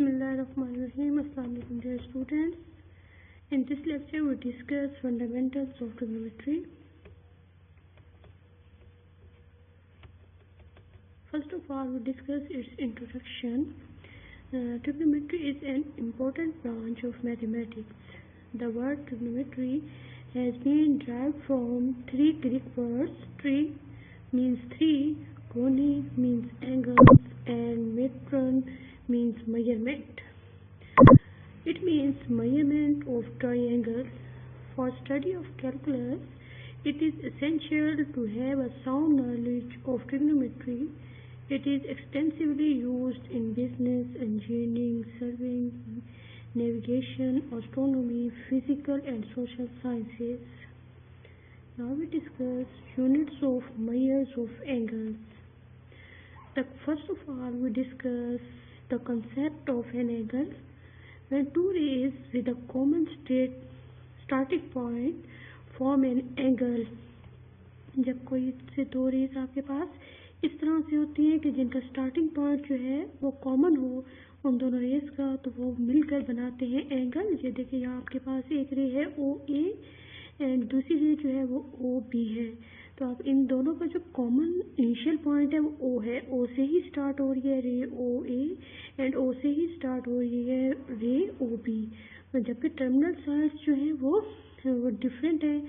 Bismillahirrahmanirrahim. Assalamu alaikum dear students. In this lecture we discuss fundamentals of trigonometry. First of all we discuss its introduction. Trigonometry is an important branch of mathematics. The word trigonometry has been derived from three Greek words. Tri means three, goni means angles, and metron means measurement. It means measurement of triangles. For study of calculus, it is essential to have a sound knowledge of trigonometry. It is extensively used in business, engineering, surveying, navigation, astronomy, physical and social sciences. Now we discuss units of measures of angles. First of all, we discuss the concept of an angle. When two rays with a common starting point form an angle, जब कोई से दो raise आपके पास इस तरह से होती है कि जिनका स्टार्टिंग पॉइंट जो है वो कॉमन हो उन दोनों रेज का, तो वो मिलकर बनाते हैं एंगल. ये देखिए यहाँ आपके पास एक रे है ओ ए एंड दूसरी रे जो है वो ओ बी है. तो आप इन दोनों का जो कॉमन इनिशियल पॉइंट है वो ओ है. ओ से ही स्टार्ट हो रही है रे ओ ए एंड ओ से ही स्टार्ट हो रही है रे ओ बी. जबकि टर्मिनल साइड्स जो है वो डिफरेंट है.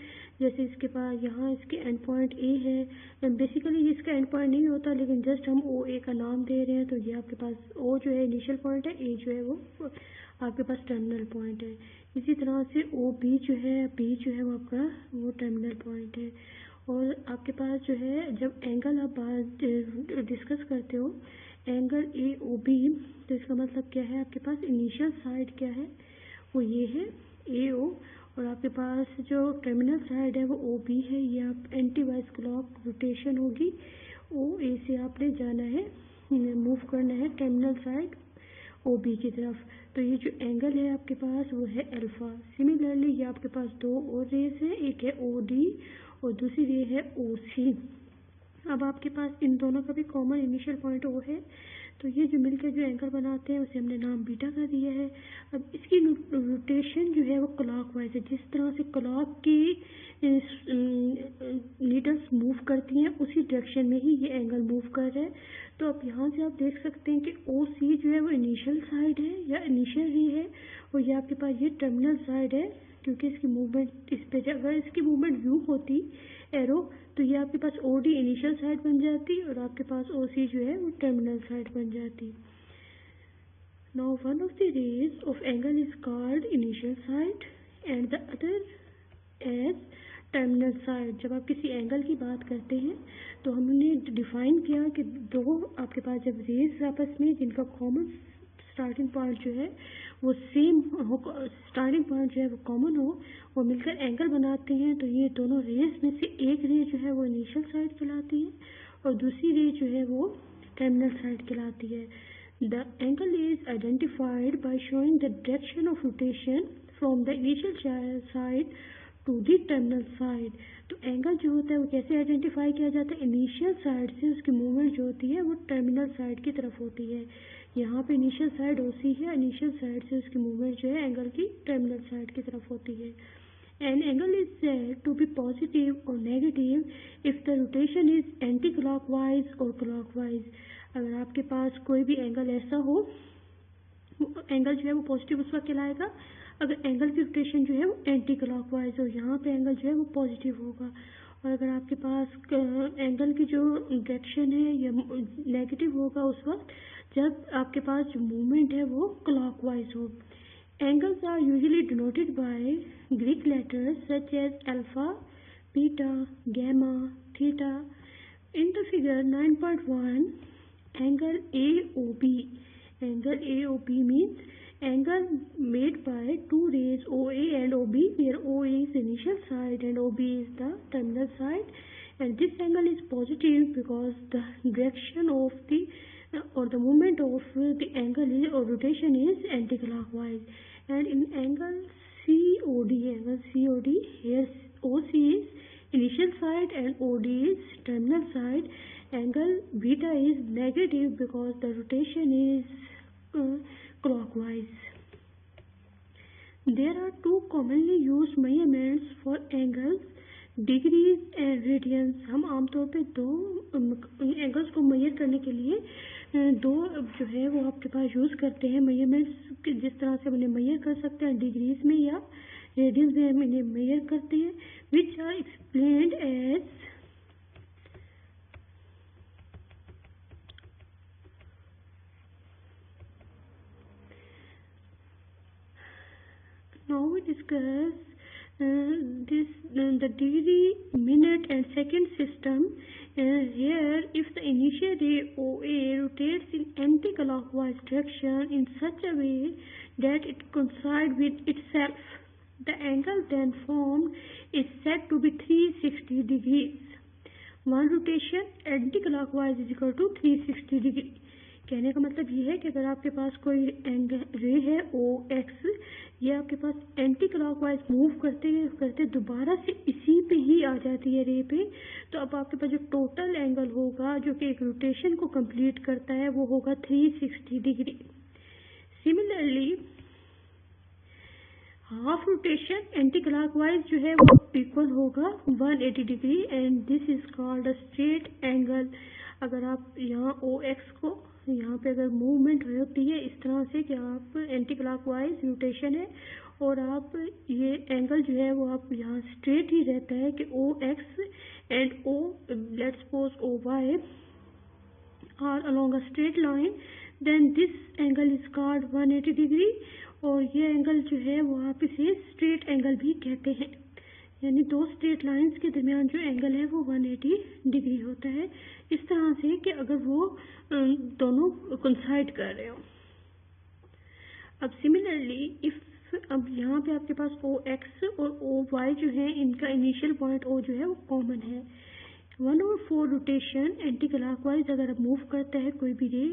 जैसे इसके पास यहाँ इसके एंड पॉइंट ए है एंड बेसिकली इसका एंड पॉइंट नहीं होता, लेकिन जस्ट हम ओ ए का नाम दे रहे हैं. तो ये आपके पास ओ जो है इनिशियल पॉइंट है, ए जो है वो आपके पास टर्मिनल पॉइंट है. इसी तरह से ओ बी जो है, बी जो है वो आपका वो टर्मिनल पॉइंट है. और आपके पास जो है जब एंगल आप डिस्कस करते हो एंगल ए ओ बी, तो इसका मतलब क्या है, आपके पास इनिशियल साइड क्या है वो ये है ए ओ, और आपके पास जो टर्मिनल साइड है वो ओ बी है. ये आप एंटी वाइज क्लॉक रोटेशन होगी. ओ ए से आपने जाना है, मूव करना है टर्मिनल साइड ओ बी की तरफ. तो ये जो एंगल है आपके पास वो है अल्फा. सिमिलरली ये आपके पास दो और रेस है, एक है ओ डी और दूसरी रे है ओ सी. अब आपके पास इन दोनों का भी कॉमन इनिशियल पॉइंट ओ है, तो ये जो मिलकर जो एंगल बनाते हैं उसे हमने नाम बीटा का दिया है. अब इसकी रोटेशन जो है वो क्लॉकवाइज है. जिस तरह से क्लॉक की नीडल्स मूव करती हैं उसी डायरेक्शन में ही ये एंगल मूव कर रहा है. तो अब यहाँ से आप देख सकते हैं कि ओ सी जो है वो इनिशियल साइड है या इनिशियल रे है, और ये आपके पास ये टर्मिनल साइड है. क्योंकि इसकी मूवमेंट इस पे अगर इसकी मूवमेंट व्यू होती एरो, तो ये आपके पास ओ डी इनिशियल साइड बन जाती और आपके पास ओ सी जो है वो टर्मिनल साइड बन जाती. Now one of the rays of angle is called initial side and the other as terminal side. जब आप किसी एंगल की बात करते हैं तो हमने डिफाइन किया कि दो आपके पास जब रेज आपस में जिनका कॉमन स्टार्टिंग पॉइंट जो है वो सेम हो, स्टार्टिंग पॉइंट जो है वो कॉमन हो, वो मिलकर एंगल बनाते हैं. तो ये दोनों रेज में से एक रे जो है वो इनिशियल साइड कहलाती है और दूसरी रे जो है वो टर्मिनल साइड कहलाती है. The angle is identified by showing the direction of rotation from the initial side to the terminal side. तो एंगल जो होता है वो कैसे आइडेंटिफाई किया जाता है, इनिशियल साइड से उसकी मूवमेंट जो होती है वो टर्मिनल साइड की तरफ होती है. यहाँ पे इनिशियल साइड ओ सी है, इनिशियल साइड से उसकी मूवमेंट जो है एंगल की टर्मिनल साइड की तरफ होती है. An angle is said to be positive और negative if the rotation is anti clockwise और क्लॉकवाइज. अगर आपके पास कोई भी एंगल ऐसा हो, एंगल जो है वो पॉजिटिव उस वक्त कहलाएगा अगर एंगल की रोटेशन जो है वो एंटी क्लॉकवाइज हो. यहाँ पे एंगल जो है वो पॉजिटिव होगा. और अगर आपके पास एंगल की जो डायरेक्शन है या नेगेटिव होगा उस वक्त जब आपके पास जो मूवमेंट है वो क्लॉकवाइज हो. Angles are usually denoted by Greek letters such as alpha, beta, gamma, theta. In the figure 9.1 angle AOB. Angle AOB means angle made by two rays OA and OB, where OA is initial side and OB is the terminal side, and this angle is positive because the direction of the or the movement of the angle is, or rotation is anti-clockwise. And in angle COD, here OC is initial side and OD is terminal side. Angle beta is negative because the rotation is clockwise. There are two commonly used measurements for angles, degrees and radians. हम आमतौर पे दो angles को major करने के लिए दो जो है वो आपके पास यूज़ करते हैं मेजरमेंट्स, जिस तरह से हम इन्हें मेजर कर सकते हैं डिग्रीज में या रेडियंस में हम इन्हें मेजर करते हैं, which are explained as now we discuss the degree, minute and second system. Here, if the initial ray OA rotates in anti-clockwise direction in such a way that it coincides with itself, the angle then formed is said to be 360 degrees. One rotation anti-clockwise is equal to 360 degree. कहने का मतलब ये है कि अगर आपके पास कोई angle रे है ओ एक्स, ये आपके पास एंटी क्लॉकवाइज मूव करते करते दोबारा से इसी पे ही आ जाती है रे पे, तो अब आपके पास जो टोटल एंगल होगा जो कि एक रोटेशन को कंप्लीट करता है वो होगा 360 degree. Similarly half rotation anti clockwise जो है वो इक्वल होगा 180 degree and this is called a straight angle. अगर आप यहाँ ओ एक्स को यहाँ पे अगर मूवमेंट होती है इस तरह से कि आप एंटी क्लॉकवाइज रोटेशन है और आप ये एंगल जो है वो आप यहाँ स्ट्रेट ही रहता है कि O X and O let's suppose O Y are along a straight line, then this angle is called 180 degree और ये एंगल जो है वो आप इसे स्ट्रेट एंगल भी कहते हैं. यानी दो स्ट्रेट लाइंस के दरमियान जो एंगल है वो 180 डिग्री होता है, इस तरह से कि अगर वो दोनों कोइंसाइड कर रहे हो. अब सिमिलरली अब यहाँ पे आपके पास ओ एक्स और ओ वाई जो है इनका इनिशियल पॉइंट ओ जो है वो कॉमन है. 1/4 रोटेशन एंटी क्लॉकवाइज अगर आप मूव करता है कोई भी रे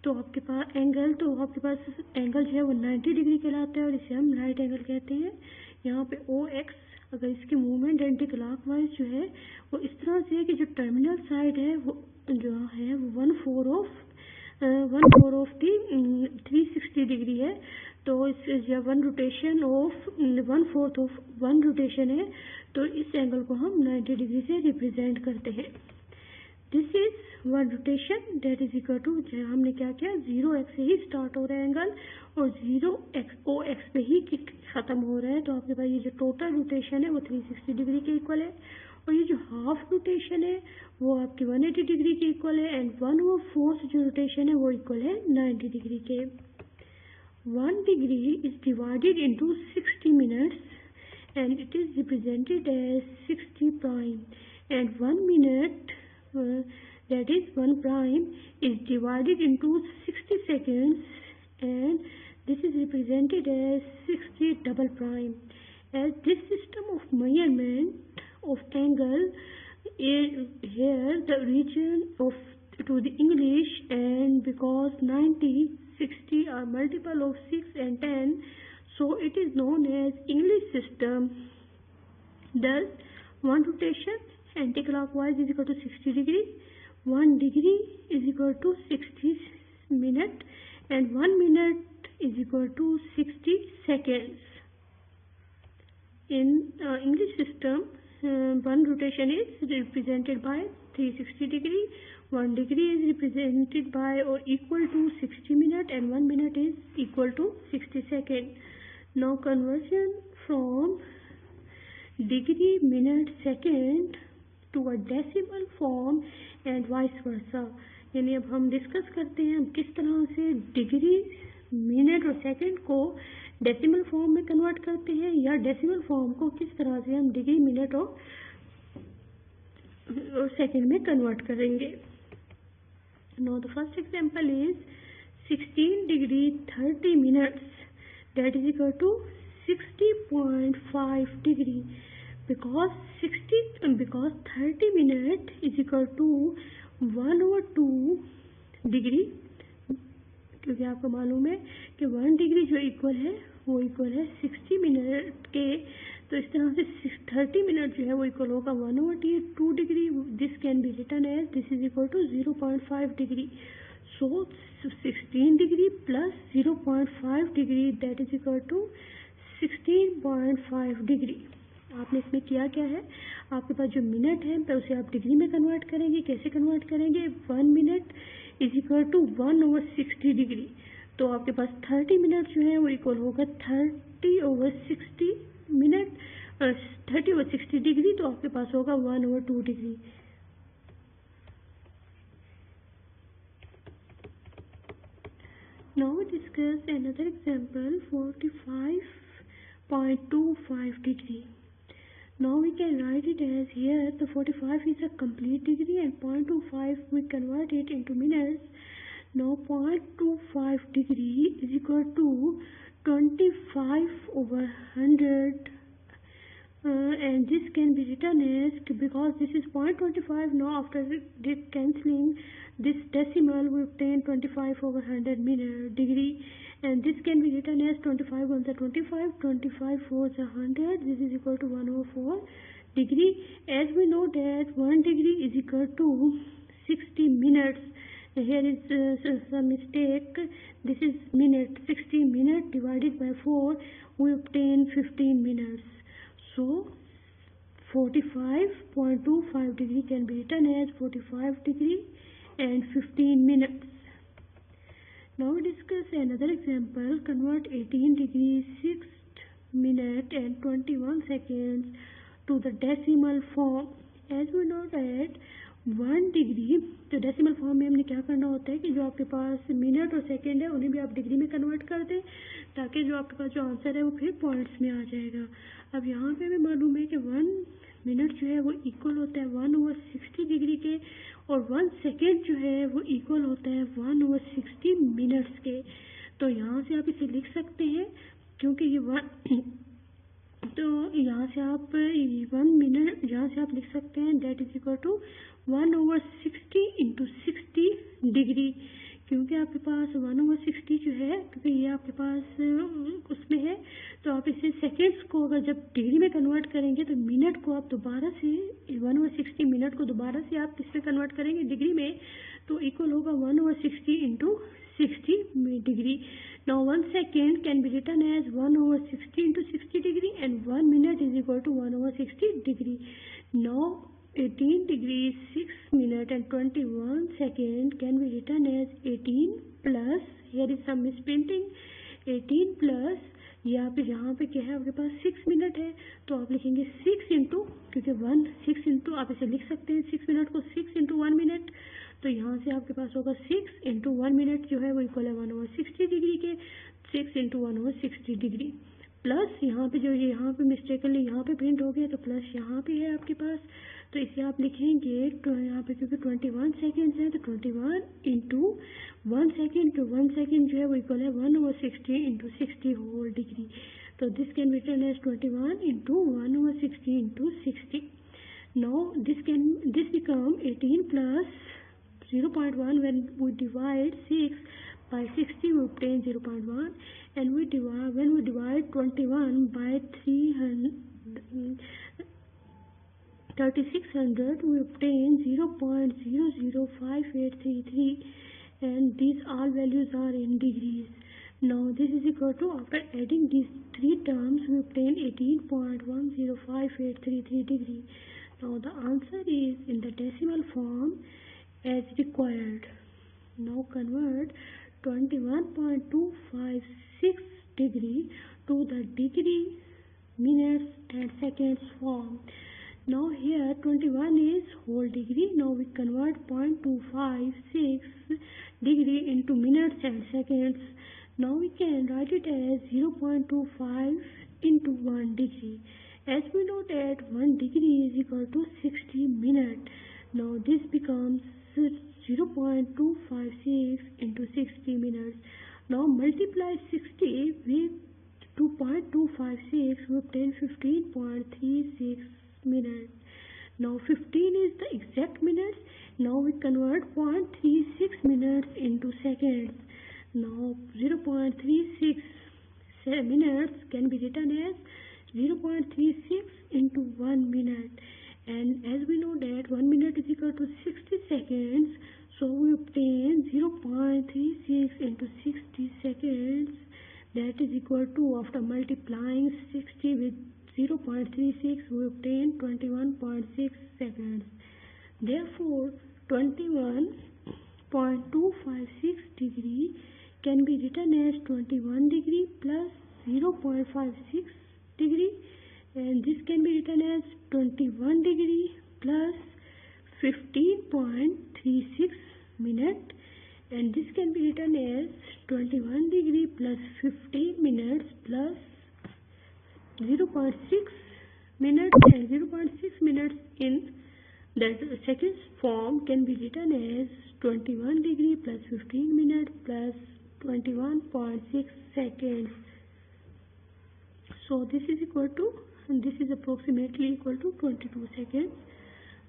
तो आपके पास एंगल जो है वो 90 डिग्री कहलाता है और इसे हम राइट एंगल कहते हैं. यहाँ पे ओ एक्स अगर इसकी मूवमेंट एंटी क्लॉकवाइज जो है वो इस तरह से है कि जो टर्मिनल साइड है वो जो है वो 1/4 ऑफ दी 360 डिग्री है. तो इस one rotation of 1/4 of one rotation है तो इस एंगल को हम 90 डिग्री से रिप्रेजेंट करते हैं. This is one rotation that is equal to, हमने क्या किया 0x से ही स्टार्ट हो रहा है एंगल और 0x पे ही खत्म हो रहा है, तो आपके पास ये जो टोटल रोटेशन है वो 360 डिग्री के इक्वल है और ये जो हाफ रोटेशन है वो आपकी 180 डिग्री के इक्वल है एंड 1/4 जो रोटेशन है वो इक्वल है 90 डिग्री के. 1 degree is divided into 60 minutes and it is represented as 60 prime and 1 minute that is 1 prime is divided into 60 seconds and this is represented as 60 double prime. As this system of measurement of angle is here the origin of to the English, and because 90, 60 are multiple of 6 and 10, so it is known as English system. Thus, one rotation anti-clockwise is equal to 60 degree, 1 degree is equal to 60 minute, and 1 minute is equal to 60 seconds. In English system, one rotation is represented by 360 degree, 1 degree is represented by or equal to 60 minute and 1 minute is equal to 60 second. Now conversion from degree, minute, second to a decimal form and vice versa. यानी अब हम discuss करते हैं हम किस तरह से degree, minute और सेकंड को डेसिमल फॉर्म में कन्वर्ट करते हैं या डेसिमल फॉर्म को किस तरह से हम डिग्री, मिनट और सेकंड में कन्वर्ट करेंगे. Now the first example is 16 degree 30 minutes that is equal to 60.5 degree because 30 minute is equal to 1/2 degree, क्योंकि आपको मालूम है कि 1 डिग्री जो इक्वल है वो इक्वल है 60 मिनट के, तो इस तरह से 30 मिनट जो है वो इक्वल होगा 1/2 degree this can be written as this is equal to 0.5 degree. So 16 degree plus 0.5 degree that is equal to 16.5 degree. आपने इसमें किया क्या है, आपके पास जो मिनट है तो उसे आप डिग्री में कन्वर्ट करेंगे। कैसे कन्वर्ट करेंगे, 1 minute is equal to 1/60 degree. तो आपके पास 30 मिनट जो है वो इक्वल होगा 30/60 मिनट, 30/60 डिग्री, तो आपके पास होगा 1/2 degree. Now we discuss another example, 45.25 degree. Now we can write it as here the 45 is a complete degree and 0.25 we convert it into minutes. Now 0.25 degree is equal to 25/100 and this can be written as, because this is 0.25, now after this cancelling this decimal we obtain 25/100 degree, and this can be written as 25 1 25, 25 4 100, this is equal to 1/4 degree. As we know that 1 degree is equal to 60 minutes. Here is some mistake, this is minute, 60 minutes divided by 4 we obtain 15 minutes. So 45.25 degree can be written as 45 degree and 15 minutes. Now we discuss another example, convert 18 degrees 6 minutes and 21 seconds to the decimal form. As we know that 1 degree, तो decimal form में हमने क्या करना होता है कि जो आपके पास मिनट और सेकेंड है उन्हें भी आप डिग्री में कन्वर्ट कर दें, ताकि जो आपके पास जो आंसर है वो फिर पॉइंट्स में आ जाएगा। अब यहाँ पे हमें मालूम है कि 1 मिनट जो है वो इक्वल होता है 1/60 डिग्री के, और 1 सेकेंड जो है वो इक्वल होता है 1/60 मिनट्स के। तो यहाँ से आप इसे लिख सकते हैं, क्योंकि ये तो यहाँ से आप 1 मिनट यहाँ से आप लिख सकते हैं that is equal to 1/60 × 60 degree, क्योंकि आपके पास 1/60 जो है, क्योंकि ये आपके पास उसमें है, तो आप इसे सेकेंड्स को अगर जब डिग्री में कन्वर्ट करेंगे तो मिनट को आप दोबारा से 1/60 मिनट को दोबारा से आप किस में कन्वर्ट करेंगे, डिग्री में, तो इक्वल होगा 1/60 × 60 degree. Now 1 second can be written as 1/60 × 60 degree and 1 minute is equal to 1/60 degree. Now 18 degrees 6 minutes and 21 seconds can be written as 18 plus, here is some misprinting, 18 plus या फिर यहाँ पे क्या है आपके पास 6 मिनट है, तो आप लिखेंगे 6 इंटू, क्योंकि 6 इंटू आप इसे लिख सकते हैं 6 मिनट को 6 इंटू 1 मिनट, तो यहाँ से आपके पास होगा 6 इंटू 1 मिनट जो है वो इक्वल है 1/60 डिग्री के, 6 इंटू 1/60 डिग्री, प्लस यहाँ पे जो यहाँ पे मिस्टेकली यहाँ पे प्रिंट हो गया तो प्लस यहाँ पे है आपके पास, तो इसे आप लिखेंगे तो यहाँ पे क्योंकि 21 सेकेंड्स हैं तो 21 इंटू 1 सेकेंड, तो 1 सेकेंड जो है वो इक्वल है 1/60 इंटू 60 होल डिग्री, तो this can be written as 21 into 1/60 into 60. Now this become 18 plus 0.1. When we divide 6 by 60 we obtain 0.1, and when we divide 21 by 3600 we obtain 0.005833, and these all values are in degrees. Now this is equal to, after adding these three terms we obtain 18.105833 degree. Now the answer is in the decimal form as required. Now convert 21.256 degree to the degree, minutes and seconds form. Now here 21 is whole degree. Now we convert 0.256 degree into minutes and seconds. Now we can write it as 0.25 into 1 degree. As we know that 1 degree is equal to 60 minutes. Now this becomes 0.256 into 60 minutes. Now multiply 60 with 2.256 we obtain 15.36 minutes. Now 15 is the exact minutes. Now we convert 0.36 minutes into seconds. Now 0.36 minutes can be written as 0.36 into 1 minute, and as we know that 1 minute is equal to 60 seconds. So we obtain 0.36 into 60 seconds. That is equal to, after multiplying 60 with 0.36, we obtain 21.6 seconds. Therefore, 21.256 degree can be written as 21 degree plus 0.56 degree, and this can be written as 21 degree plus 15.36 minutes, and this can be written as 21 degree plus 15 minutes plus 0.6 minutes, and 0.6 minutes in that seconds form can be written as 21 degree plus 15 minutes plus 21.6 seconds. So this is equal to, and this is approximately equal to 22 seconds.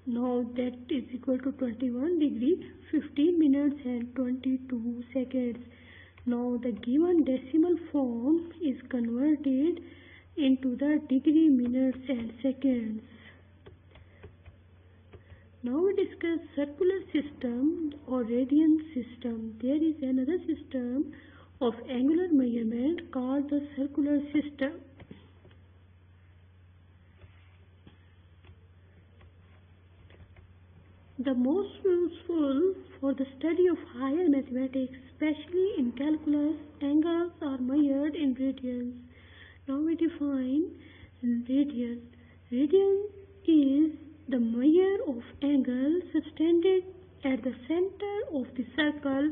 Now that is equal to 21 degree, 15 minutes and 22 seconds. Now the given decimal form is converted into the degree, minutes and seconds. Now we discuss circular system or radian system. There is another system of angular measurement called the circular system. The most useful for the study of higher mathematics, especially in calculus, angles are measured in radians. Now we define radian. Radian is the measure of angle subtended at the center of the circle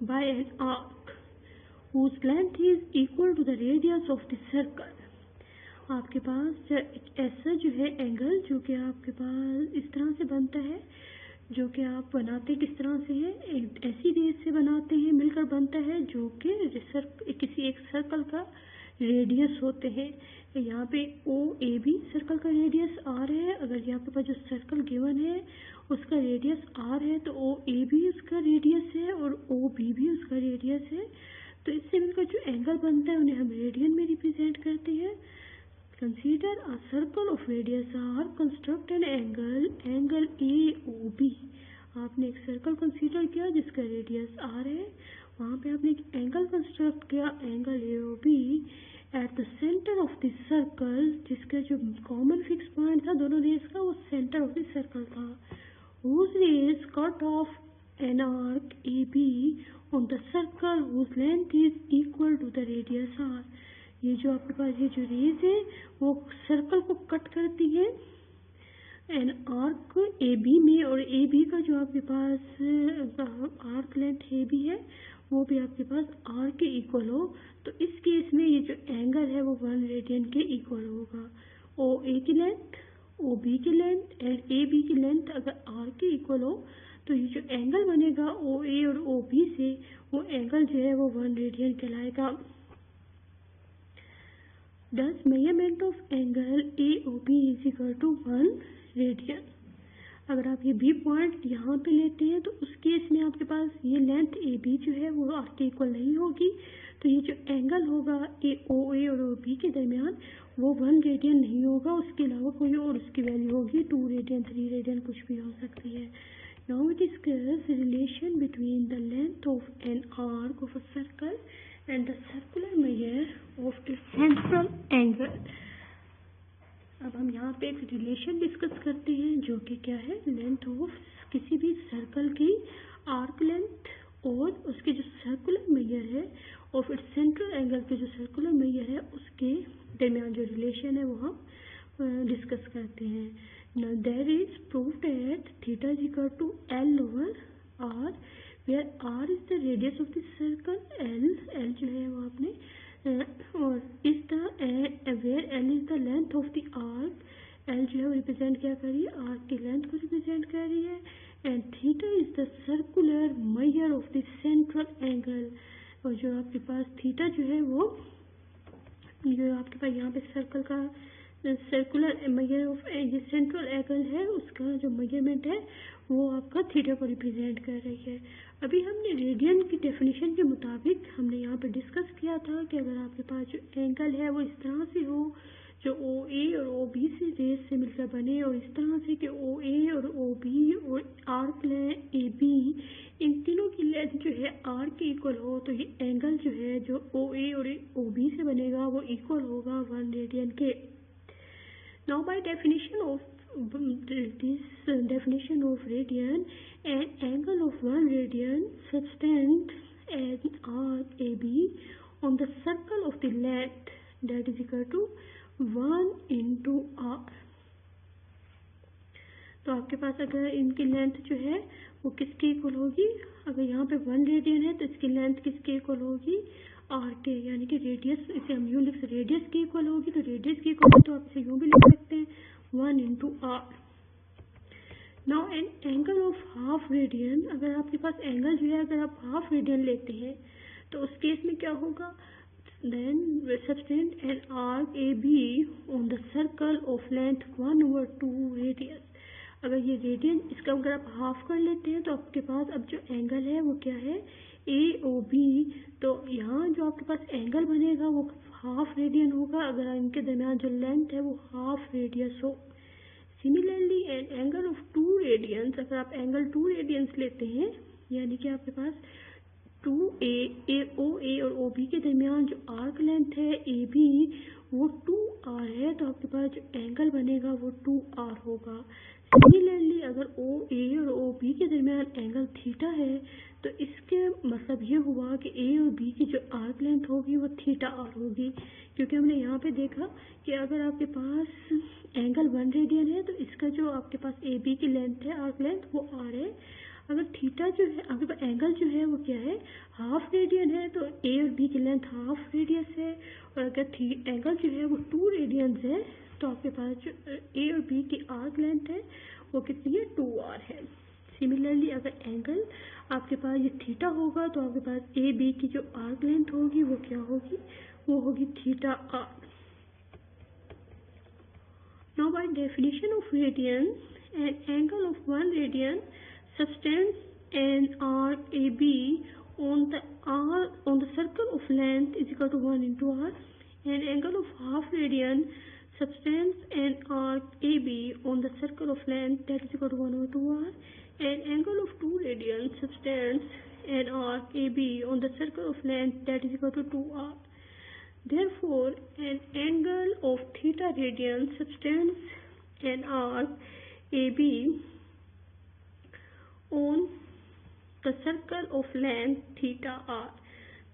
by an arc whose length is equal to the radius of the circle. आपके पास ऐसा जो है angle जो कि आपके पास इस तरह से बनता है, जो कि आप बनाते किस तरह से है, ऐसी रेस से बनाते हैं, मिलकर बनता है, जो कि किसी एक सर्कल का रेडियस होते हैं. यहाँ पे ओ ए बी सर्कल का रेडियस आर है. अगर यहाँ पे पास जो सर्कल गिवन है उसका रेडियस आर है तो ओ ए भी उसका रेडियस है और ओ बी भी उसका रेडियस है. तो इससे मिलकर जो एंगल बनता है उन्हें हम रेडियन में रिप्रेजेंट करते हैं. Consider a circle of radius r. Construct an angle AOB. आपने एक सर्कल कंसीडर किया जिसका रेडियस r है, वहाँ पे आपने एक एंगल कंस्ट्रक्ट किया angle AOB at the centre of the circle, जिसका जो कॉमन फिक्स पॉइंट था दोनों रेस का वो सेंटर ऑफ द सर्कल था. Whose rays cut off an arc AB on the circle whose length is equal to the radius r. ये जो आपके पास ये जो रेज है वो सर्कल को कट करती है एन आर्क ए बी में, और ए बी का जो आपके पास आर्क लेंथ ए बी है वो भी आपके पास आर के इक्वल हो. तो इस केस में ये जो एंगल है वो 1 रेडियन के इक्वल होगा. ओ ए की लेंथ, ओ बी की लेंथ एंड ए बी की लेंथ अगर आर के इक्वल हो तो ये जो एंगल बनेगा ओ ए और ओ बी से, वो एंगल जो है वो 1 रेडियन कहलाएगा. Thus, measurement of angle AOB is equal to 1 radian. अगर आप ये B पॉइंट यहाँ पे लेते हैं तो उस केस में आपके पास ये लेंथ AB जो है वो R के इक्वल नहीं होगी. तो ये जो एंगल होगा OA और OB के दरमियान वो 1 रेडियन नहीं होगा, उसके अलावा कोई और उसकी वैल्यू होगी 2 रेडियन 3 रेडियन कुछ भी हो सकती है. Now we discuss the relation between the length of an arc of a circle and the circular measure of its central angle. अब हम यहाँ पे एक रिलेशन डिस्कस करते हैं जो कि क्या है, लेंथ ऑफ किसी भी सर्कल की आर्क लेंथ और उसके जो सर्कुलर मेजर है ऑफ इट्स सेंट्रल एंगल के जो सर्कुलर मेजर है उसके दरमियान जो रिलेशन है वो हम डिस्कस करते हैं. Now there is proved that theta is equal to L over R, where R is the radius of the circle, L जो है वो आपने और is the where L is the length of the arc, L जो है वो represent क्या कर रही है, आर्क की लेंथ को रिप्रेजेंट कर रही है, and theta is the circular measure of the central angle. और जो आपके पास थीटा जो है वो जो आपके पास यहाँ पे सर्कल का सर्कुलर मेजर ऑफ ये सेंट्रल एंगल है उसका जो मेजरमेंट है वो आपका थीटा को रिप्रेजेंट कर रही है. अभी हमने रेडियन की डेफिनेशन के मुताबिक हमने यहाँ पे डिस्कस किया था कि अगर आपके पास जो एंगल है वो इस तरह से हो, जो OA और OB से रेस से मिलकर बने, और इस तरह से कि OA और OB और आर्क AB इन तीनों की लेंथ जो है आर के इक्वल हो, तो ये एंगल जो है जो OA और OB से बनेगा वो इक्वल होगा 1 रेडियन के। Now by definition of radian, an angle of 1 radian subtends an arc AB on the circle of the length that is equal to 1 into r. तो आपके पास अगर इनकी लेंथ जो है वो किसके इक्वल होगी, अगर यहाँ पे 1 रेडियन है तो इसकी लेंथ किसके इक्वल होगी, आर के, यानी कि रेडियस, इसे हम यूँ लिख सकते, रेडियस की इक्वल होगी, तो रेडियस की इक्वल है तो आप इसे यूँ भी लिख सकते हैं 1 into r. Now N angle of half radian, अगर आपके पास एंगल जो है अगर आप हाफ रेडियन लेते हैं तो उस केस में क्या होगा, then subtend an arc AB on the circle of length 1/2 radius. अगर ये रेडियन, इसका अगर आप हाफ कर लेते हैं तो आपके पास अब जो एंगल है वो क्या है, AOB, तो यहाँ जो आपके पास एंगल बनेगा वो हाफ रेडियन होगा अगर इनके दरमियान जो लेंथ है वो हाफ रेडियस हो। Similarly an angle of 2 radians, अगर आप एंगल 2 रेडियंस लेते हैं, यानी कि आपके पास OA और OB के दरमियान जो आर्क लेंथ है AB वो 2r है, तो आपके पास जो एंगल बनेगा वो 2r होगा। सिमिलरली अगर OA और OB के दरमियान एंगल थीटा है तो इसके मतलब ये हुआ कि A और B की जो आर्क लेंथ होगी वो थीटा r होगी, क्योंकि हमने यहाँ पे देखा कि अगर आपके पास एंगल 1 रेडियन है तो इसका जो आपके पास AB की लेंथ है, आर्क लेंथ, वो r है। अगर थीटा जो है, आपके पास एंगल जो है वो क्या है, हाफ रेडियन है, तो A और B की लेंथ हाफ रेडियस है, और अगर एंगल जो है वो 2 रेडियंस है तो आपके पास जो A और B की आर्क लेंथ है वो कितनी है, 2r है। सिमिलरली अगर एंगल आपके पास ये थीटा होगा तो आपके पास AB की जो आर्क लेंथ होगी वो क्या होगी, वो होगी theta r. Now by definition of radian, an angle of 1 radian subtends an arc AB on the circle of length is equal to 1 into r. An angle of half radian subtends an arc AB on the circle of length that is equal to 1/2r. An angle of 2 radian subtends an arc AB on the circle of length that is equal to 2r. Therefore, an angle of theta radian subtends an arc AB on the circle of length theta r.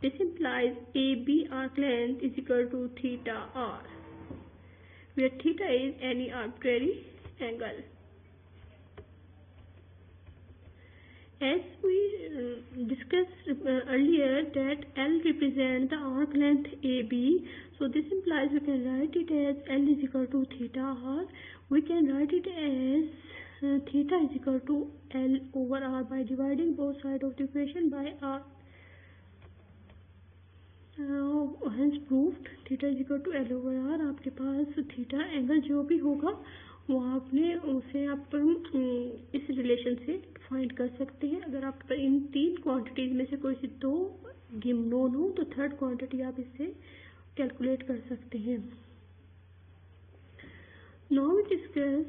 This implies AB arc length is equal to theta r, where theta is any arbitrary angle. As we discussed earlier that L represents the arc length AB, so this implies we can write it as L is equal to theta r. We can write it as theta is equal to L over r by dividing both sides of the equation by r. Hence proved theta is equal to L over r. आपके पास theta angle जो भी होगा वो आपने उसे आप इस relation से फाइंड कर सकते हैं। अगर आप इन 3 क्वांटिटीज में से कोई सी 2 गिवन हो तो थर्ड क्वांटिटी आप इससे कैलकुलेट कर सकते हैं। Now we discuss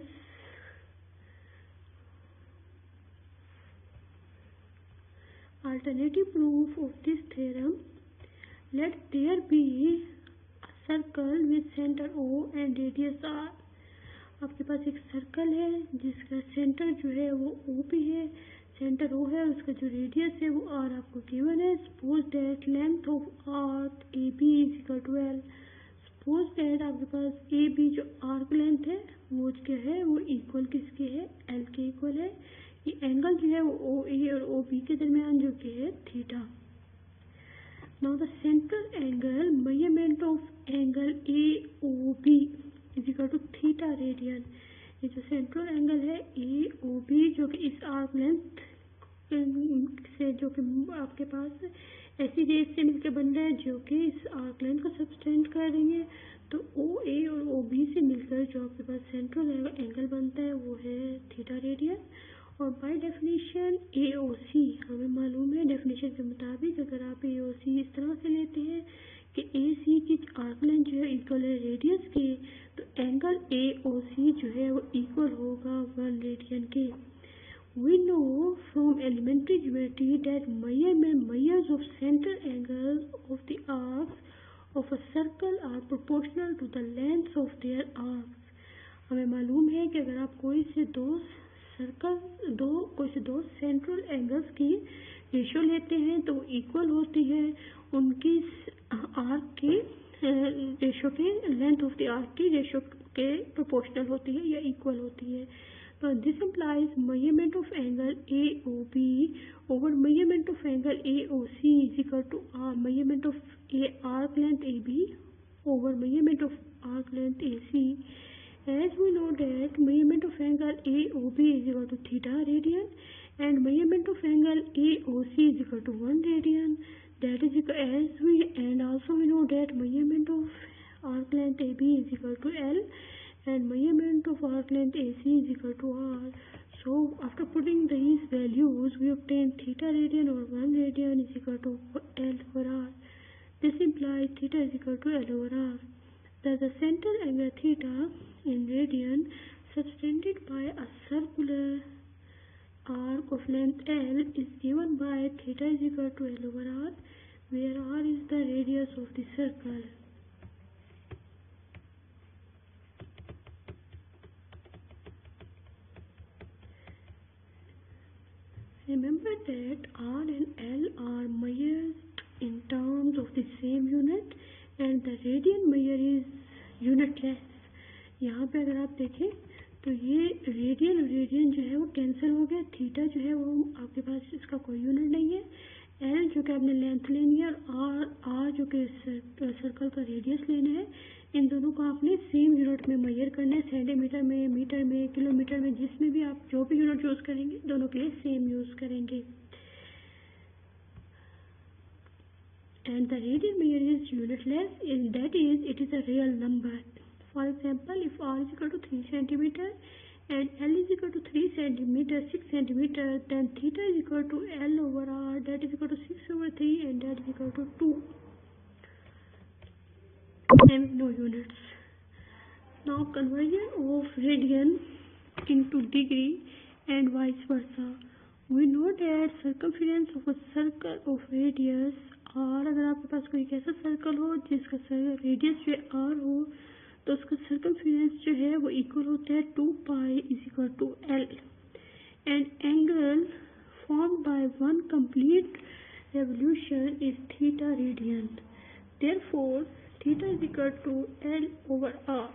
alternative proof of this theorem. Let there be a circle with center O and radius r. आपके पास एक सर्कल है जिसका सेंटर जो है वो O पे है, सेंटर O है, उसका जो रेडियस है वो r आपको गिवन है। Suppose that length of arc AB is equal to L। Suppose that आपके पास AB जो आर्क लेंथ है वो क्या है, वो इक्वल किसके है, L के इक्वल है। ये एंगल जो है वो OA और OB के दरमियान जो कि है theta. Now the central angle, measurement of angle AOB is equal to theta radian. ये जो सेंट्रल एंगल है AOB जो कि इस आर्क लेंथ से जो कि आपके पास ऐसी रेस से मिलकर बन रहा है जो कि इस आर्क लेंथ को सबटेंड कर रही है, तो OA और OB से मिलकर जो आपके पास सेंट्रल एंगल बनता है वो है थीटा रेडियन। और बाय डेफिनेशन AOC हमें मालूम है, डेफिनेशन के मुताबिक अगर आप AOC इस तरह से लेते हैं कि AC की आर्क लेंथ जो है इक्वल है रेडियस के, तो एंगल AOC जो है वो इक्वल होगा 1 रेडियन के। We know from elementary geometry that measures of center angles of the arcs of a circle are proportional to the length of their arcs। हमें मालूम है कि अगर आप कोई से दो सेंट्रल एंगल्स की रेशियो लेते हैं तो इक्वल होती है उनकी आर्क की रेशियो के, लेंथ ऑफ द आर्क की रेशियो के प्रोपोर्शनल होती है या इक्वल होती है। तो this implies measurement of angle AOB over measurement of angle AOC is equal to measurement of arc length AB over measurement of arc length AC. As we know that measurement of angle AOB is equal to theta radian and measurement of angle AOC is equal to 1 radian. That is equal and also we know that measurement of arc length AB is equal to L and measurement of arc length AC is equal to R. So after putting these values we obtain theta radian over 1 radian is equal to L over R. This implies theta is equal to L over R. Thus the center angle theta in radian subtended by a circular arc of length L is given by theta is equal to L over R, where R is the radius of the circle. Remember that R and L are measured in terms of the same unit and the radian measure is unitless. यहाँ पे अगर आप देखें तो ये radian और radian जो है वो कैंसिल हो गया, थीटा जो है वो आपके पास इसका कोई यूनिट नहीं है, एल जो कि आपने लेंथ लेनी है और आर जो कि सर्कल का रेडियस लेना है, इन दोनों को आपने सेम यूनिट में मेजर करना है, सेंटीमीटर में, मीटर में, किलोमीटर में, जिसमें भी आप जो भी यूनिट यूज़ करेंगे दोनों के लिए सेम यूज़ करेंगे। And the radian measure is unitless, that is, it is a real number. For example, if R is equal to 3 centimeter and L is equal to 3 centimeter, 6 centimeter, then theta is equal to L over R, that is equal to 6 over 3 and that is equal to 2. And no units. Now conversion of radian into degree and vice versa. We know that circumference of a circle of radius R, अगर आपके पास कोई ऐसा circle हो जिसका radius जो R हो तो उसका सर्कमफेरेंस जो है वो इक्वल होता है 2 pi is equal to L and angle formed by one complete revolution is theta radian. Therefore, theta is equal to L over R.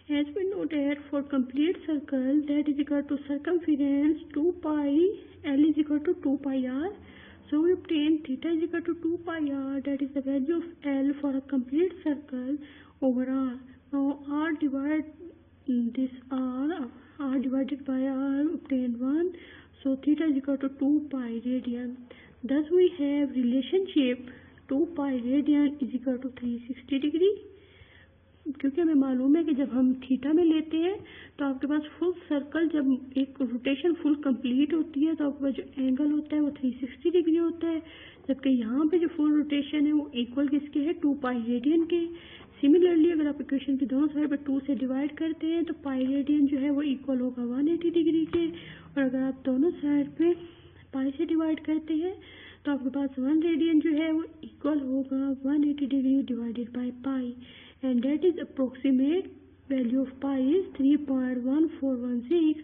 As we know that for complete circle that is equal to circumference 2 pi L is equal to 2 pi R. So we obtain theta is equal to 2 pi R, that is the value of L for a complete circle over R. Now R divide this R divided by R obtain 1. So theta is equal to 2 pi radian. Thus we have relationship 2 pi radian is equal to 360 degree. क्योंकि हमें मालूम है कि जब हम theta में लेते हैं तो आपके पास फुल सर्कल जब एक रोटेशन फुल कंप्लीट होती है तो आपके पास जो एंगल होता है वो 360 डिग्री होता है, जबकि यहाँ पे जो फुल रोटेशन है वो इक्वल किसके है 2 पाई रेडियन के। सिमिलरली अगर आप इक्वेशन की दोनों साइड पर 2 से डिवाइड करते हैं तो पाई रेडियन जो है वो इक्वल होगा 180 डिग्री के, और अगर आप दोनों साइड पे पाई से डिवाइड करते हैं तो आपके पास 1 रेडियन जो है वो इक्वल होगा 180 degree divided by pi, and that is approximate value of pi is 3.1416.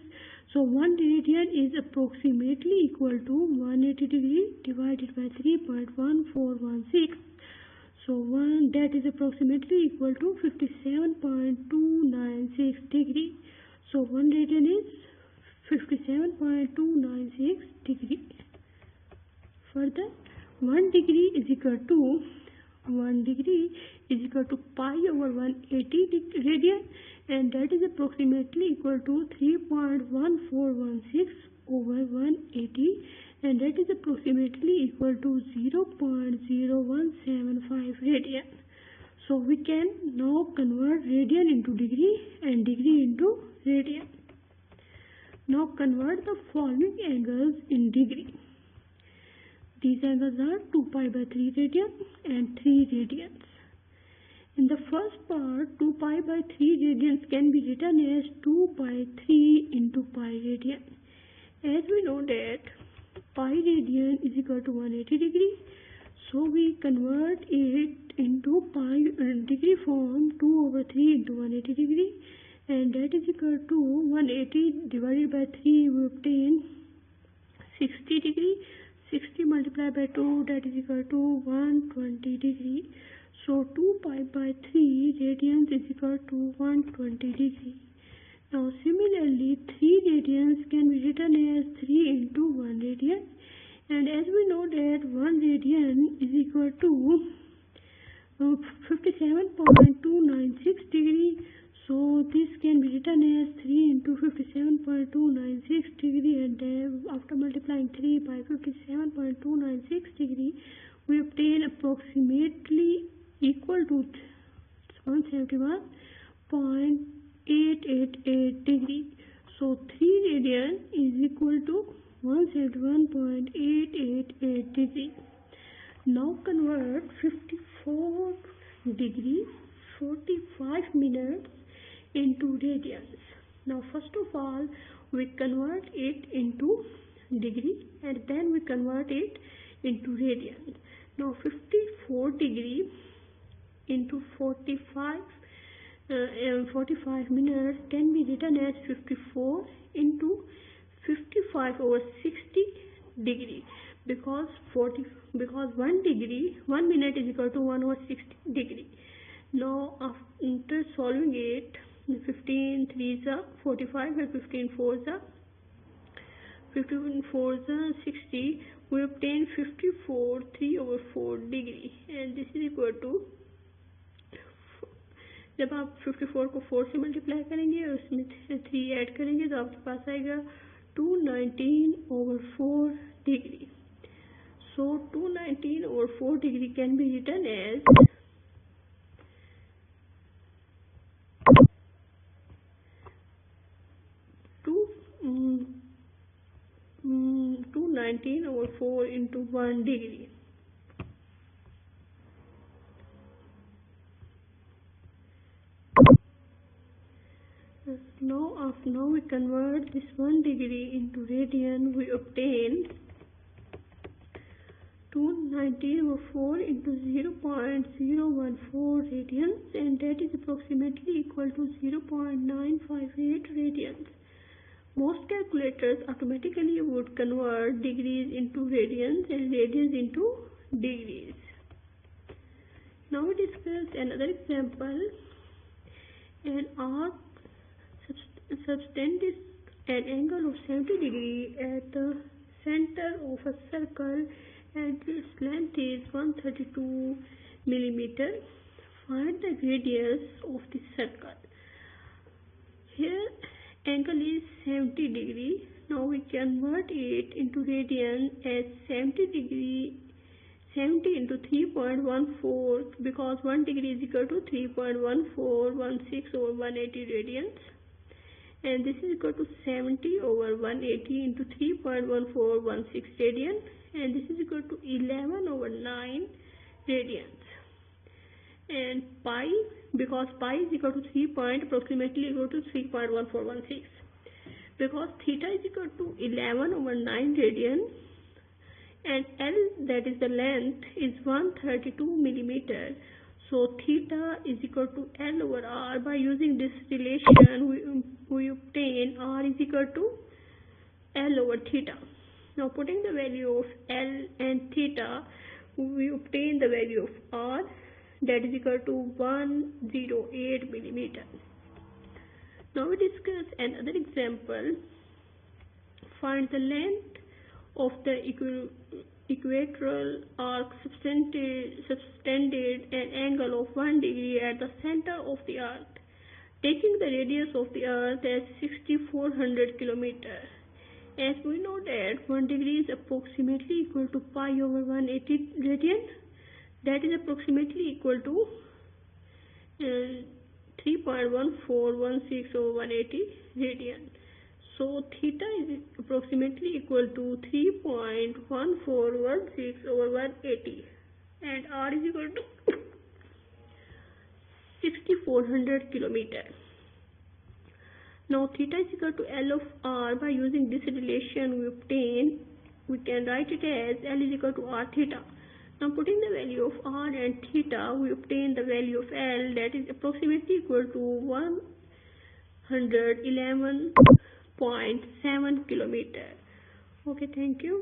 So 1 radian is approximately equal to 180 degree divided by 3.1416. So that is approximately equal to 57.296 degree. So 1 radian is 57.296 degree. Further, 1 degree is equal to 1 degree is equal to pi over 180 radian, and that is approximately equal to 3.1416 over 180, and that is approximately equal to 0.0175 radian. So we can now convert radian into degree and degree into radian. Now convert the following angles in degree. These angles are 2 pi by 3 radian and 3 radians. In the first part, 2 pi by 3 radians can be written as 2 by 3 into pi radian. As we know that pi radian is equal to 180 degree, so we convert it into pi degree form. 2 over 3 into 180 degree, and that is equal to 180 divided by 3, we obtain 60 degree. 60 multiplied by 2, that is equal to 120 degree. So 2 pi by 3 radians is equal to 120 degree. Now similarly, 3 radians can be written as 3 into 1 radian, and as we know that 1 radian is equal to 57.296 degree. So this can be written as 3 into 57.296 degree, and after multiplying 3 by 57.296 degree, we obtain approximately equal to 171.888 degree. So 3 radian is equal to 171.888 degree. Now convert 54 degree 45 minutes into radians. Now first of all, we convert it into degree and then we convert it into radians. Now 54 degree into 45 minutes can be written as 54 into 55 over 60 degree, because 1 minute is equal to 1 over 60 degree. Now after solving it, 15 3s are 45 and 15 4s are 60. We obtain 54 3 over 4 degree, and this is equal to, जब आप 54 को 4 से multiply करेंगे और उसमें 3 add करेंगे तो आपके पास आएगा 219 over 4 degree. So 219 over 4 degree can be written as 219 over 4 into 1 degree. Now we convert this 1 degree into radian. We obtain 290 over 4 into 0.014 radians, and that is approximately equal to 0.958 radians. Most calculators automatically would convert degrees into radians and radians into degrees. Now we discuss another example. An arc subtends an angle of 70 degree at the center of a circle and its length is 132 millimeter. Find the radius of the circle. Here angle is 70 degree. Now we convert it into radian as 70 degree 70 into 3.14, because 1 degree is equal to 3.1416 over 180 radians, and this is equal to 70 over 180 into 3.1416 radian, and this is equal to 11 over 9 radians. And pi, because pi is equal to 3 point approximately equal to 3.1416, because theta is equal to 11 over 9 radian, and L, that is the length, is 132 millimeter. So theta is equal to L over R. By using this relation, we obtain R is equal to L over theta. Now putting the value of L and theta, we obtain the value of R, that is equal to 108 millimeter. Now we discuss another example. Find the length of the equilateral arc subtended an angle of 1 degree at the center of the arc, taking the radius of the earth as 6400 kilometers. As we know that 1 degree is approximately equal to pi over 180 radian, that is approximately equal to 3.1416 over 180 radian. So theta is approximately equal to 3.1416 over 180 and r is equal to 6400 kilometer. Now theta is equal to L of r. By using this relation we can write it as L is equal to r theta. Now putting the value of r and theta, we obtain the value of L, that is approximately equal to 111.7 kilometer. Okay, thank you.